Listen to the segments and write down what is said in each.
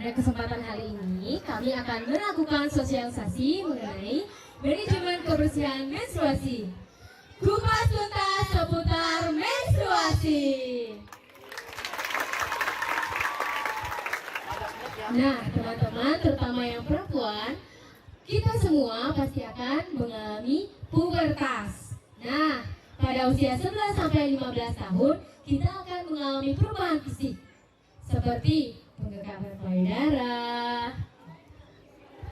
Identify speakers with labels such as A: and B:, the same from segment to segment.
A: Pada kesempatan kali ini, kami akan melakukan sosialisasi mengenai manajemen kebersihan menstruasi. Kupas tuntas seputar menstruasi. Nah, teman-teman, terutama yang perempuan, kita semua pasti akan mengalami pubertas. Nah, pada usia 11-15 tahun, kita akan mengalami perubahan fisik seperti penggekaran payudara,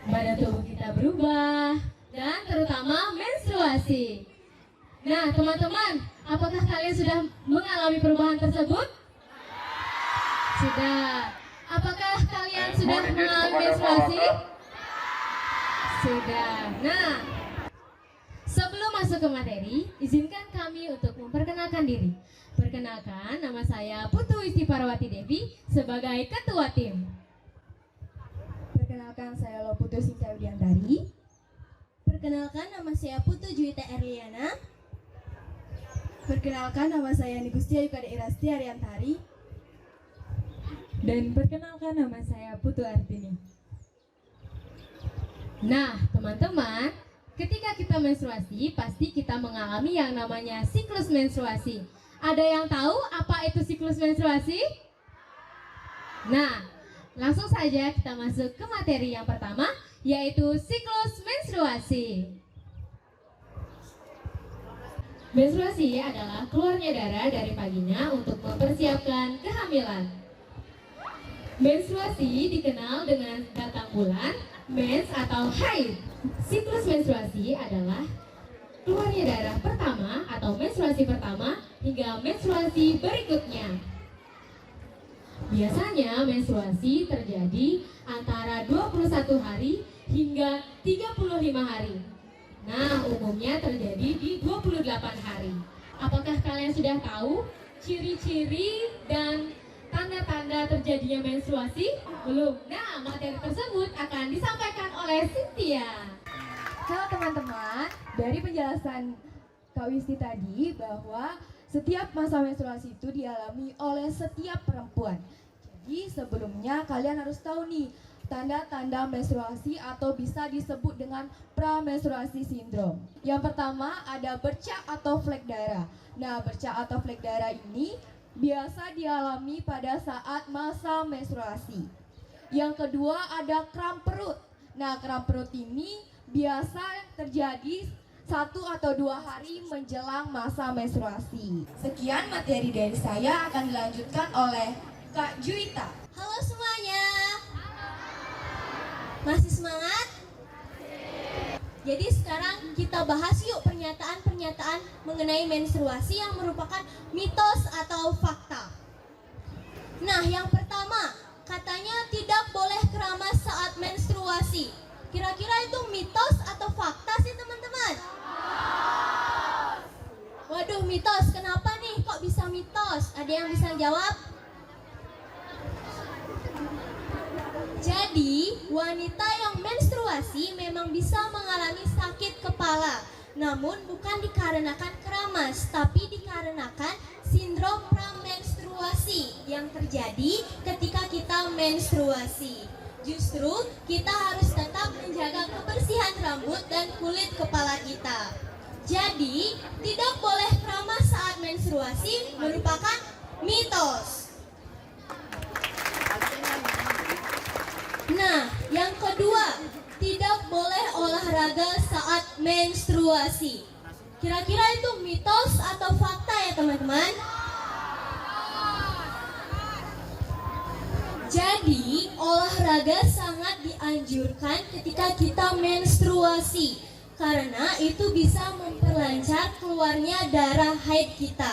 A: badan tubuh kita berubah, dan terutama menstruasi. Nah, teman-teman, apakah kalian sudah mengalami perubahan tersebut? Sudah. Apakah kalian sudah mengalami menstruasi? Sudah. Nah, sebelum masuk ke materi, izinkan kami untuk memperkenalkan diri. Perkenalkan, nama saya Putu Isti Parwati Devi sebagai Ketua Tim.
B: Perkenalkan, saya Loputu Sinta Widiantari.
C: Perkenalkan, nama saya Putu Juwita Erliana.
B: Perkenalkan, nama saya Nigustia Yukade Irasti Ariantari.
D: Dan perkenalkan, nama saya Putu Artini.
A: Nah, teman-teman, ketika kita menstruasi, pasti kita mengalami yang namanya siklus menstruasi. Ada yang tahu apa itu siklus menstruasi? Nah, langsung saja kita masuk ke materi yang pertama, yaitu siklus menstruasi. Menstruasi adalah keluarnya darah dari vagina untuk mempersiapkan kehamilan. Menstruasi dikenal dengan datang bulan, mens atau haid. Siklus menstruasi adalah keluarnya darah pertama atau menstruasi pertama hingga menstruasi berikutnya. Biasanya menstruasi terjadi antara 21 hari hingga 35 hari. Nah, umumnya terjadi di 28 hari. Apakah kalian sudah tahu ciri-ciri dan tanda-tanda terjadinya menstruasi? Belum. Nah, materi tersebut akan disampaikan oleh Cynthia.
B: Halo teman-teman, dari penjelasan Kak Wisti tadi bahwa setiap masa menstruasi itu dialami oleh setiap perempuan. Jadi sebelumnya kalian harus tahu nih tanda-tanda menstruasi atau bisa disebut dengan pramenstruasi sindrom. Yang pertama ada bercak atau flek darah. Nah, bercak atau flek darah ini biasa dialami pada saat masa menstruasi. Yang kedua ada kram perut. Nah, kram perut ini biasa terjadi 1 atau 2 hari menjelang masa menstruasi. Sekian materi dari saya akan dilanjutkan oleh Kak Juwita.
C: Halo semuanya. Masih semangat? Jadi sekarang kita bahas yuk pernyataan-pernyataan mengenai menstruasi yang merupakan mitos atau fakta. Nah, yang pertama, katanya tidak boleh keramas saat menstruasi. Kira-kira itu mitos atau fakta sih teman-teman? Waduh, mitos. Kenapa nih kok bisa mitos? Ada yang bisa jawab? Jadi, wanita yang menstruasi memang bisa mengalami sakit kepala. Namun bukan dikarenakan keramas, tapi dikarenakan sindrom pramenstruasi yang terjadi ketika kita menstruasi. Justru kita harus tetap menjaga kebersihan rambut dan kulit kepala kita. Jadi, tidak boleh keramas saat menstruasi merupakan mitos. Nah, yang kedua, tidak boleh olahraga saat menstruasi. Kira-kira itu mitos atau fakta ya teman-teman? Jadi, olahraga sangat dianjurkan ketika kita menstruasi karena itu bisa memperlancar keluarnya darah haid kita.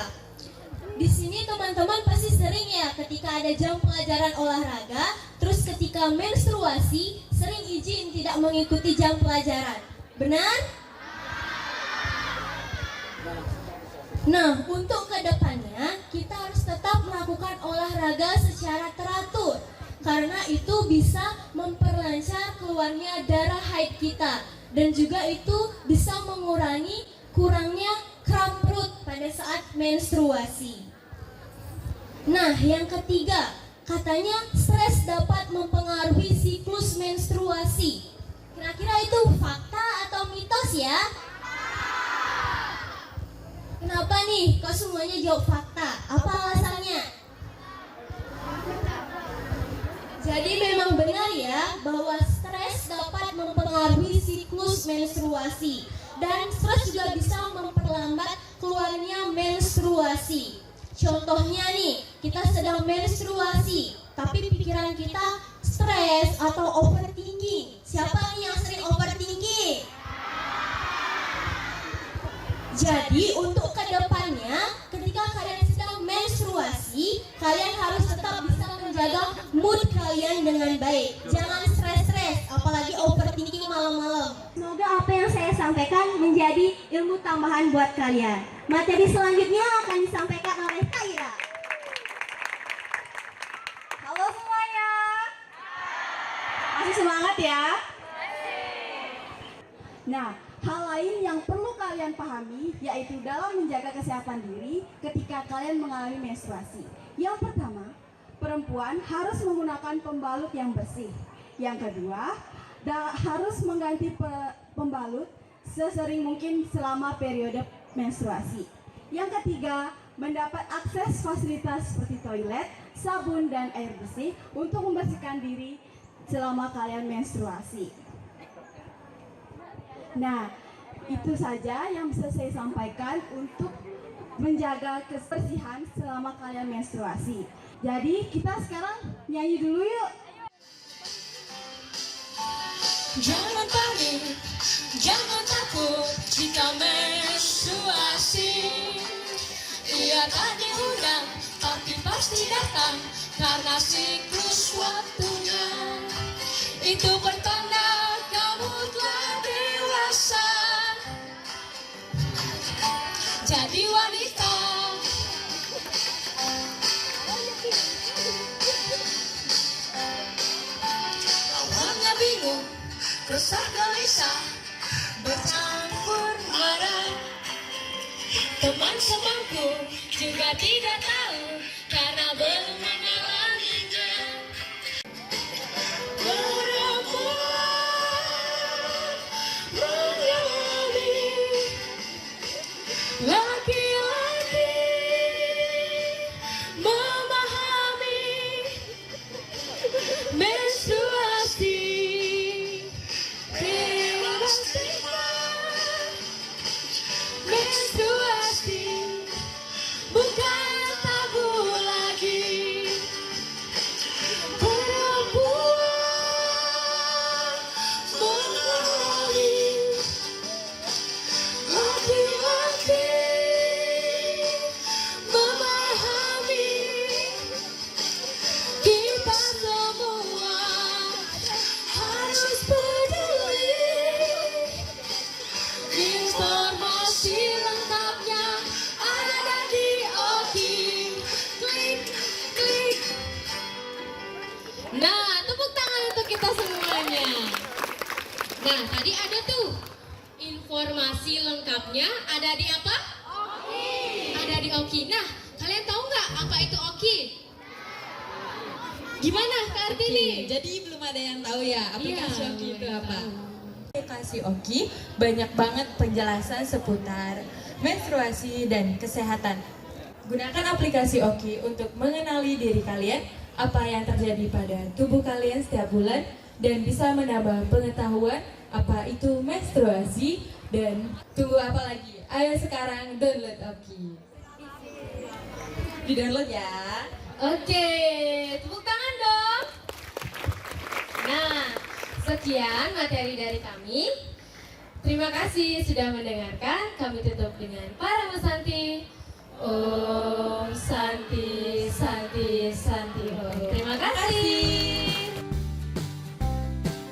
C: Di sini teman-teman pasti sering ya ketika ada jam pelajaran olahraga, terus ketika menstruasi sering izin tidak mengikuti jam pelajaran. Benar? Nah, untuk kedepannya kita harus tetap melakukan olahraga secara teratur karena itu bisa memperlancar keluarnya darah haid kita dan juga itu bisa mengurangi kurangnya kram perut pada saat menstruasi. Nah, yang ketiga, Katanya stres dapat mempengaruhi siklus menstruasi. Kira-kira itu fakta atau mitos ya? Kenapa nih kok semuanya jawab fakta? Apa alasannya? Jadi memang benar ya bahwa stres dapat mempengaruhi siklus menstruasi. Dan stres juga bisa memperlambat keluarnya menstruasi. Contohnya nih, kita sedang menstruasi, tapi pikiran kita stres atau overthinking. Siapa nih yang sering overthinking? Jadi untuk kedepannya, ketika kalian sedang menstruasi, kalian harus tetap bisa menjaga mood kalian dengan baik. Jangan stres-stres, apalagi overthinking malam-malam.
E: Semoga apa yang saya sampaikan menjadi ilmu tambahan buat kalian. Materi selanjutnya akan disampaikan oleh Kaira.
F: Halo semuanya. Masih semangat ya? Nah, hal lain yang perlu kalian pahami yaitu dalam menjaga kesehatan diri ketika kalian mengalami menstruasi. Yang pertama, perempuan harus menggunakan pembalut yang bersih. Yang kedua, harus mengganti pembalut sesering mungkin selama periode menstruasi. Yang ketiga, mendapat akses fasilitas seperti toilet, sabun, dan air bersih untuk membersihkan diri selama kalian menstruasi. Nah, itu saja yang bisa saya sampaikan untuk menjaga kebersihan selama kalian menstruasi. Jadi kita sekarang nyanyi dulu yuk.
A: Jangan panik, jangan takut jika menstruasi. Ia tak diundang, tapi pasti datang karena siklus waktunya. Itu pertanda kamu telah dewasa. Jadi wanita. Awalnya bingung, resah gelisah, bercampur marah. Teman sebangku juga tidak tahu karena belum mengalaminya. Perempuan mengalami, laki-laki memahami menstruasi. Tiada stigma, menstruasi bukan tabu lagi. Perempuan mengalami, laki-laki memahami. Kita semua harus peduli. Informasi lengkapnya ada di Oki. Klik, klik. Nah, tepuk tangan untuk kita semuanya. Nah, tadi ada tuh informasi lengkapnya ada di apa? Oki. Ada di Oki. Nah, kalian tahu nggak apa itu Oki? Gimana Kak Artini?
D: Jadi belum ada yang tahu ya aplikasi
A: Iya,
D: Oki itu
A: belum
D: apa?
A: tahu.
D: Aplikasi Oki banyak banget penjelasan seputar menstruasi dan kesehatan. Gunakan aplikasi Oki untuk mengenali diri kalian, apa yang terjadi pada tubuh kalian setiap bulan, dan bisa menambah pengetahuan apa itu menstruasi. Dan tunggu apa lagi? Ayo sekarang download Oki. Di-download ya.
A: Oke, tepuk tangan dong. Nah, sekian materi dari kami. Terima kasih sudah mendengarkan. Kami tutup dengan Parama Santi. Om Santi, Santi, Santi.